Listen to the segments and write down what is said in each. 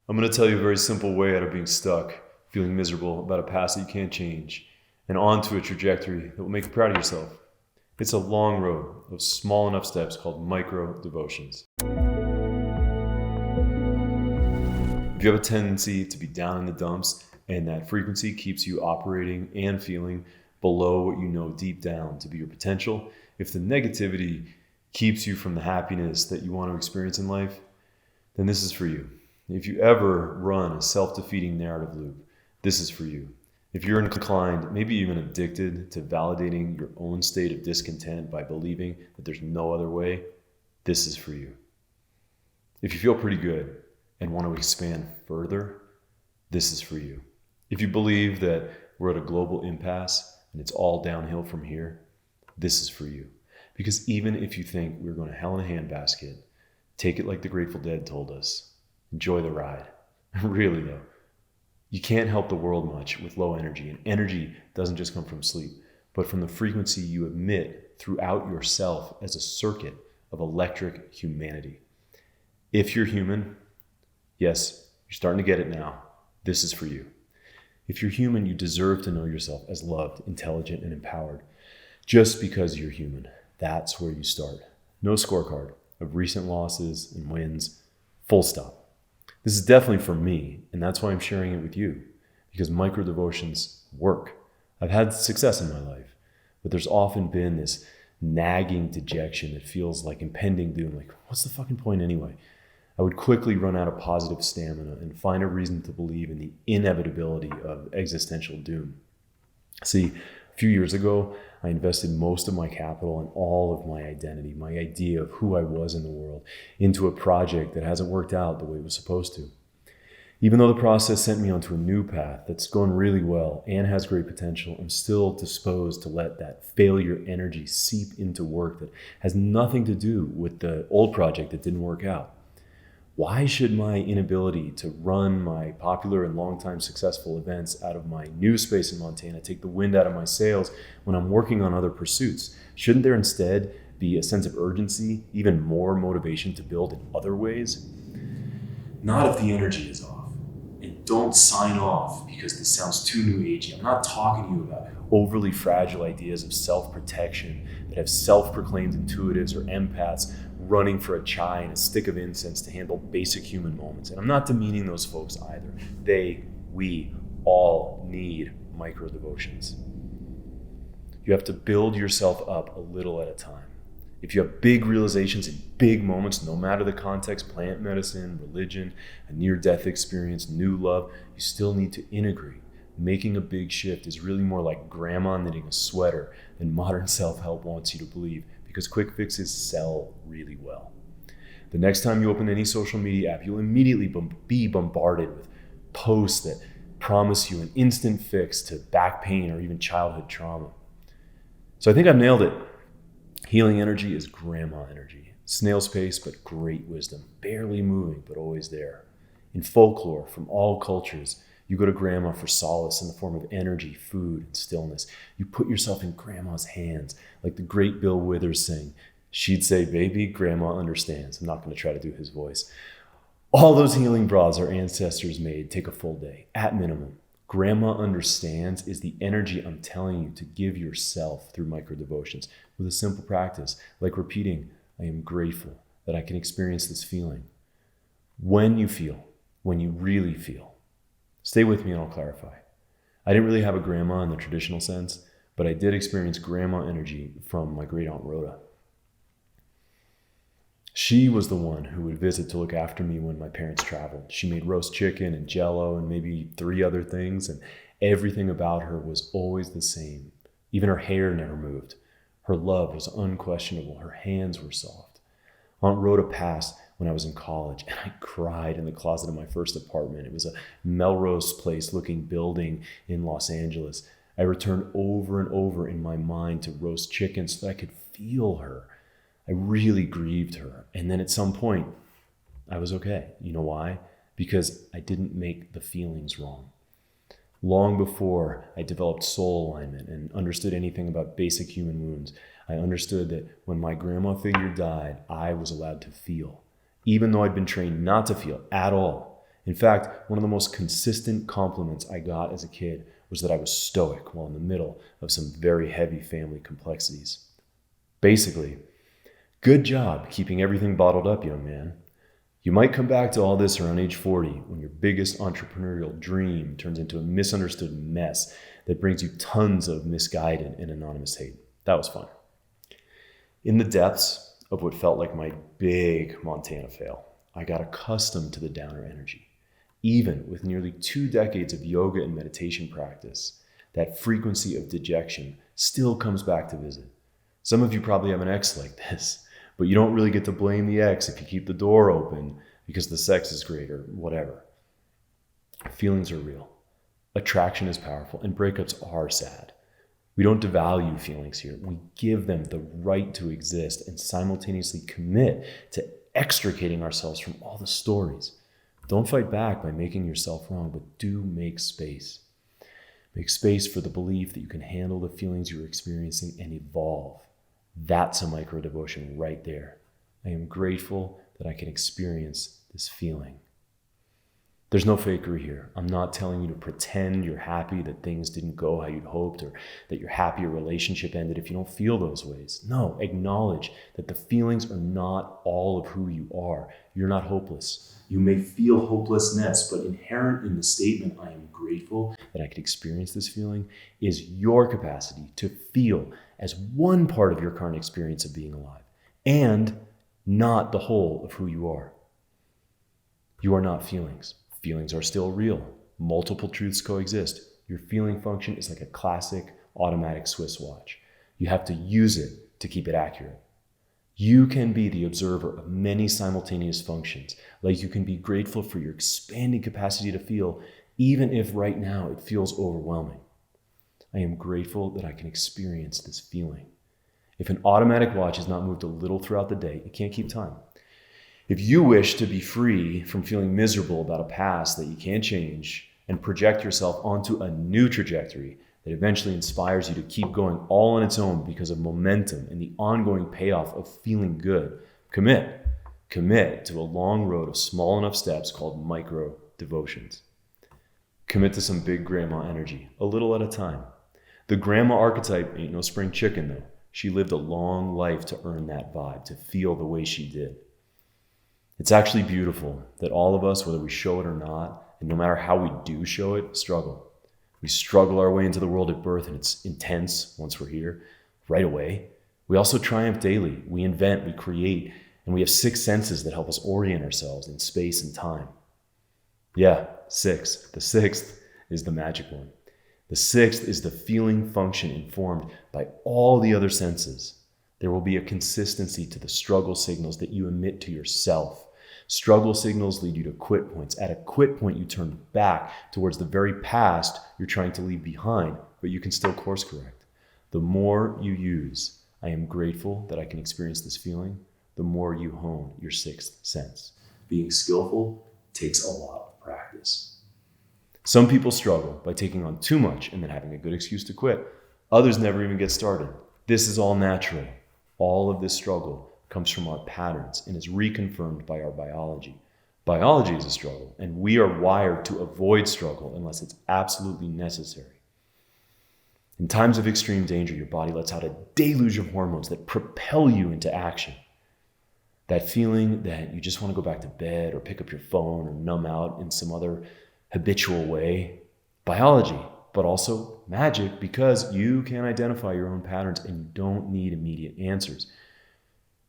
I'm going to tell you a very simple way out of being stuck, feeling miserable about a past that you can't change, and onto a trajectory that will make you proud of yourself. It's a long road of small enough steps called micro devotions. If you have a tendency to be down in the dumps and that frequency keeps you operating and feeling below what you know deep down to be your potential, if the negativity keeps you from the happiness that you want to experience in life, then this is for you. If you ever run a self-defeating narrative loop, this is for you. If you're inclined, maybe even addicted to validating your own state of discontent by believing that there's no other way, this is for you. If you feel pretty good and want to expand further, this is for you. If you believe that we're at a global impasse and it's all downhill from here, this is for you. Because even if you think we're going to hell in a handbasket, take it like the Grateful Dead told us. Enjoy the ride. Really though, you can't help the world much with low energy, and energy doesn't just come from sleep, but from the frequency you emit throughout yourself as a circuit of electric humanity. If you're human, yes, you're starting to get it now. This is for you. If you're human, you deserve to know yourself as loved, intelligent, and empowered. Just because you're human, that's where you start. No scorecard of recent losses and wins, full stop. This is definitely for me, and that's why I'm sharing it with you, because micro devotions work. I've had success in my life, but there's often been this nagging dejection that feels like impending doom. Like, what's the fucking point anyway? I would quickly run out of positive stamina and find a reason to believe in the inevitability of existential doom. See, a few years ago, I invested most of my capital and all of my identity, my idea of who I was in the world, into a project that hasn't worked out the way it was supposed to. Even though the process sent me onto a new path that's going really well and has great potential, I'm still disposed to let that failure energy seep into work that has nothing to do with the old project that didn't work out. Why should my inability to run my popular and longtime successful events out of my new space in Montana take the wind out of my sails when I'm working on other pursuits? Shouldn't there instead be a sense of urgency, even more motivation to build in other ways? Not if the energy is off. And don't sign off because this sounds too new agey. I'm not talking to you about overly fragile ideas of self-protection that have self-proclaimed intuitives or empaths running for a chai and a stick of incense to handle basic human moments. And I'm not demeaning those folks either. We all need micro devotions. You have to build yourself up a little at a time. If you have big realizations and big moments, no matter the context, plant medicine, religion, a near-death experience, new love, you still need to integrate. Making a big shift is really more like grandma knitting a sweater than modern self-help wants you to believe, because quick fixes sell really well. The next time you open any social media app, you'll immediately be bombarded with posts that promise you an instant fix to back pain or even childhood trauma. So I think I've nailed it. Healing energy is grandma energy. Snail's pace, but great wisdom. Barely moving, but always there. In folklore from all cultures, you go to grandma for solace in the form of energy, food, and stillness. You put yourself in grandma's hands, like the great Bill Withers sang. She'd say, baby, grandma understands. I'm not going to try to do his voice. All those healing broths our ancestors made take a full day, at minimum. Grandma understands is the energy I'm telling you to give yourself through micro devotions with a simple practice, like repeating, I am grateful that I can experience this feeling. When you really feel. Stay with me and I'll clarify. I didn't really have a grandma in the traditional sense, but I did experience grandma energy from my great aunt Rhoda. She was the one who would visit to look after me when my parents traveled. She made roast chicken and jello and maybe 3 other things, and everything about her was always the same. Even her hair never moved. Her love was unquestionable. Her hands were soft. Aunt Rhoda passed when I was in college, and I cried in the closet of my first apartment. It was a Melrose Place looking building in Los Angeles. I returned over and over in my mind to roast chicken so that I could feel her. I really grieved her. And then at some point, I was okay. You know why? Because I didn't make the feelings wrong. Long before I developed soul alignment and understood anything about basic human wounds, I understood that when my grandma figure died, I was allowed to feel, even though I'd been trained not to feel at all. In fact, one of the most consistent compliments I got as a kid was that I was stoic while in the middle of some very heavy family complexities. Basically, good job keeping everything bottled up, young man. You might come back to all this around age 40 when your biggest entrepreneurial dream turns into a misunderstood mess that brings you tons of misguided and anonymous hate. That was fun. In the depths of what felt like my big Montana fail, I got accustomed to the downer energy. Even with nearly 2 decades of yoga and meditation practice, that frequency of dejection still comes back to visit. Some of you probably have an ex like this, but you don't really get to blame the ex if you keep the door open because the sex is great or whatever. Feelings are real. Attraction is powerful, and breakups are sad. We don't devalue feelings here. We give them the right to exist and simultaneously commit to extricating ourselves from all the stories. Don't fight back by making yourself wrong, but do make space. Make space for the belief that you can handle the feelings you're experiencing and evolve. That's a micro devotion right there. I am grateful that I can experience this feeling. There's no fakery here. I'm not telling you to pretend you're happy that things didn't go how you'd hoped or that you're happy your relationship ended if you don't feel those ways. No, acknowledge that the feelings are not all of who you are. You're not hopeless. You may feel hopelessness, but inherent in the statement, I am grateful that I could experience this feeling, is your capacity to feel as one part of your current experience of being alive and not the whole of who you are. You are not feelings. Feelings are still real. Multiple truths coexist. Your feeling function is like a classic automatic Swiss watch. You have to use it to keep it accurate. You can be the observer of many simultaneous functions, like you can be grateful for your expanding capacity to feel, even if right now it feels overwhelming. I am grateful that I can experience this feeling. If an automatic watch is not moved a little throughout the day, it can't keep time. If you wish to be free from feeling miserable about a past that you can't change and project yourself onto a new trajectory that eventually inspires you to keep going all on its own because of momentum and the ongoing payoff of feeling good, commit. Commit to a long road of small enough steps called micro devotions. Commit to some big grandma energy, a little at a time. The grandma archetype ain't no spring chicken though. She lived a long life to earn that vibe, to feel the way she did. It's actually beautiful that all of us, whether we show it or not, and no matter how we do show it, struggle. We struggle our way into the world at birth, and it's intense once we're here, right away. We also triumph daily. We invent, we create, and we have 6 senses that help us orient ourselves in space and time. Yeah, 6. The 6th is the magic one. The 6th is the feeling function informed by all the other senses. There will be a consistency to the struggle signals that you emit to yourself. Struggle signals lead you to quit points. At a quit point, you turn back towards the very past you're trying to leave behind, but you can still course correct. The more you use, I am grateful that I can experience this feeling, the more you hone your 6th sense. Being skillful takes a lot of practice. Some people struggle by taking on too much and then having a good excuse to quit. Others never even get started. This is all natural. All of this struggle comes from our patterns and is reconfirmed by our biology. Biology is a struggle, and we are wired to avoid struggle unless it's absolutely necessary. In times of extreme danger, your body lets out a deluge of hormones that propel you into action. That feeling that you just want to go back to bed or pick up your phone or numb out in some other habitual way. Biology, but also magic, because you can identify your own patterns and you don't need immediate answers.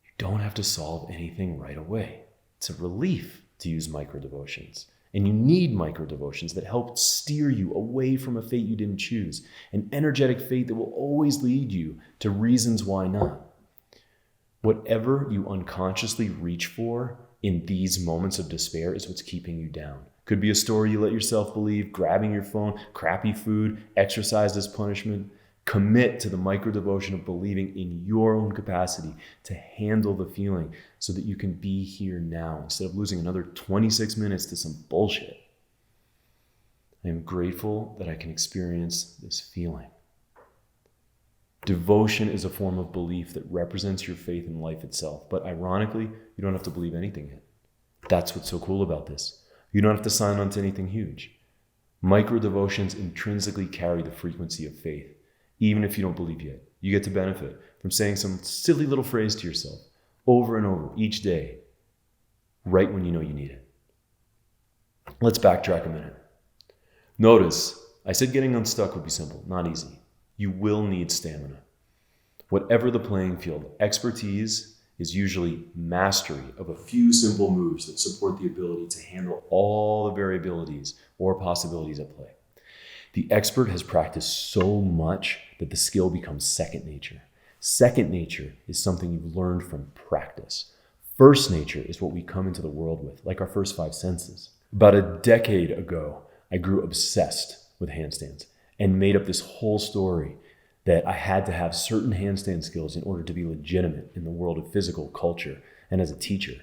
You don't have to solve anything right away. It's a relief to use micro devotions. And you need micro devotions that help steer you away from a fate you didn't choose, an energetic fate that will always lead you to reasons why not. Whatever you unconsciously reach for in these moments of despair is what's keeping you down. Could be a story you let yourself believe, grabbing your phone, crappy food, exercise as punishment. Commit to the micro devotion of believing in your own capacity to handle the feeling so that you can be here now instead of losing another 26 minutes to some bullshit. I am grateful that I can experience this feeling. Devotion is a form of belief that represents your faith in life itself. But ironically, you don't have to believe anything yet. That's what's so cool about this. You don't have to sign on to anything huge. Micro devotions intrinsically carry the frequency of faith. Even if you don't believe yet, you get to benefit from saying some silly little phrase to yourself over and over each day, right when you know you need it. Let's backtrack a minute. Notice, I said getting unstuck would be simple, not easy. You will need stamina. Whatever the playing field, expertise is usually mastery of a few simple moves that support the ability to handle all the variabilities or possibilities at play. The expert has practiced so much that the skill becomes second nature. Second nature is something you've learned from practice. First nature is what we come into the world with, like our first five senses. About a decade ago, I grew obsessed with handstands and made up this whole story that I had to have certain handstand skills in order to be legitimate in the world of physical culture and as a teacher.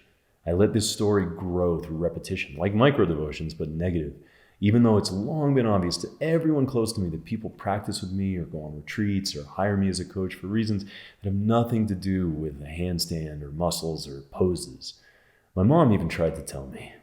I let this story grow through repetition, like micro devotions, but negative. Even though it's long been obvious to everyone close to me that people practice with me or go on retreats or hire me as a coach for reasons that have nothing to do with a handstand or muscles or poses. My mom even tried to tell me.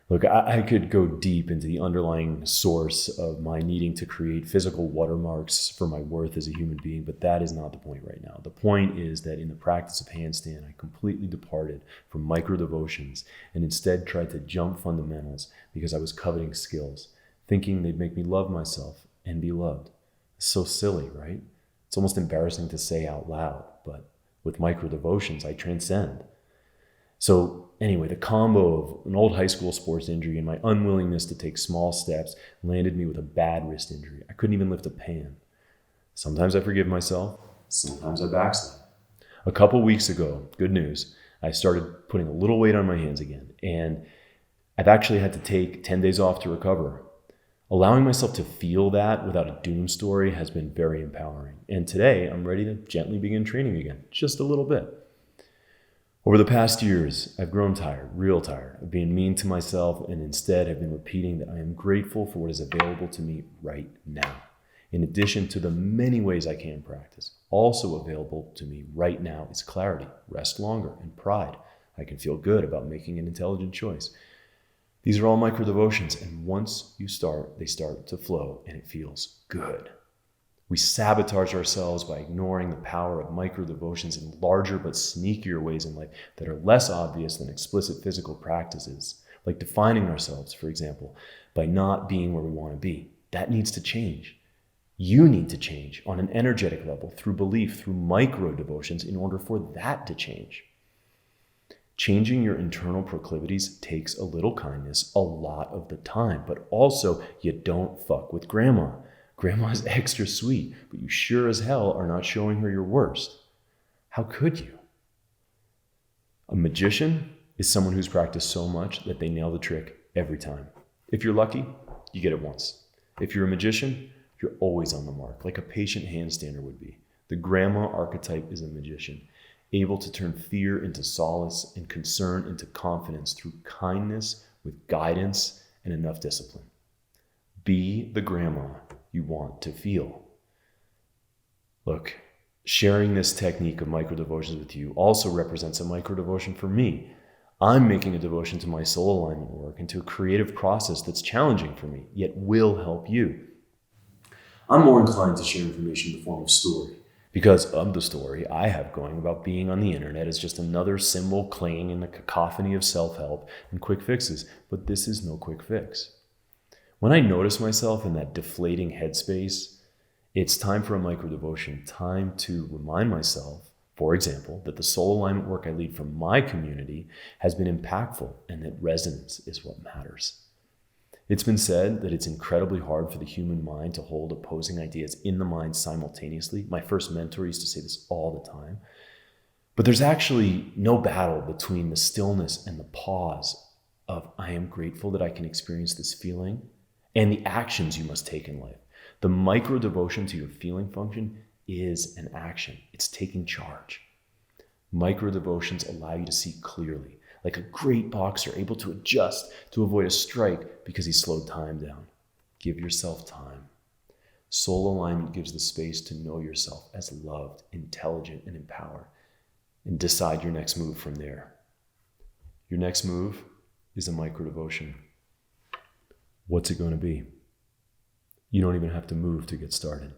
Look, I could go deep into the underlying source of my needing to create physical watermarks for my worth as a human being, but that is not the point right now. The point is that in the practice of handstand, I completely departed from micro devotions and instead tried to jump fundamentals because I was coveting skills, thinking they'd make me love myself and be loved. It's so silly, right? It's almost embarrassing to say out loud, but with micro devotions, I transcend. So anyway, the combo of an old high school sports injury and my unwillingness to take small steps landed me with a bad wrist injury. I couldn't even lift a pan. Sometimes I forgive myself, sometimes I backslide. A couple weeks ago, good news, I started putting a little weight on my hands again, and I've actually had to take 10 days off to recover. Allowing myself to feel that without a doom story has been very empowering. And today, I'm ready to gently begin training again, just a little bit. Over the past years, I've grown tired, real tired, of being mean to myself, and instead have been repeating that I am grateful for what is available to me right now, in addition to the many ways I can practice. Also available to me right now is clarity, rest longer, and pride. I can feel good about making an intelligent choice. These are all micro devotions, and once you start, they start to flow, and it feels good. We sabotage ourselves by ignoring the power of micro devotions in larger but sneakier ways in life that are less obvious than explicit physical practices, like defining ourselves, for example, by not being where we want to be. That needs to change. You need to change on an energetic level through belief, through micro devotions in order for that to change. Changing your internal proclivities takes a little kindness a lot of the time, but also you don't fuck with grandma. Grandma's extra sweet, but you sure as hell are not showing her your worst. How could you? A magician is someone who's practiced so much that they nail the trick every time. If you're lucky, you get it once. If you're a magician, you're always on the mark, like a patient handstander would be. The grandma archetype is a magician, able to turn fear into solace and concern into confidence through kindness with guidance and enough discipline. Be the grandma you want to feel. Look, sharing this technique of micro devotions with you also represents a micro devotion for me. I'm making a devotion to my soul alignment work and to a creative process that's challenging for me, yet will help you. I'm more inclined to share information in the form of story because of the story I have going about being on the internet is just another symbol clinging in the cacophony of self-help and quick fixes, but this is no quick fix. When I notice myself in that deflating headspace, it's time for a micro devotion, time to remind myself, for example, that the soul alignment work I lead for my community has been impactful and that resonance is what matters. It's been said that it's incredibly hard for the human mind to hold opposing ideas in the mind simultaneously. My first mentor used to say this all the time. But there's actually no battle between the stillness and the pause of I am grateful that I can experience this feeling and the actions you must take in life. The micro devotion to your feeling function is an action. It's taking charge. Micro devotions allow you to see clearly, like a great boxer able to adjust to avoid a strike because he slowed time down. Give yourself time. Soul alignment gives the space to know yourself as loved, intelligent, and empowered, and decide your next move from there. Your next move is a micro devotion. What's it going to be? You don't even have to move to get started.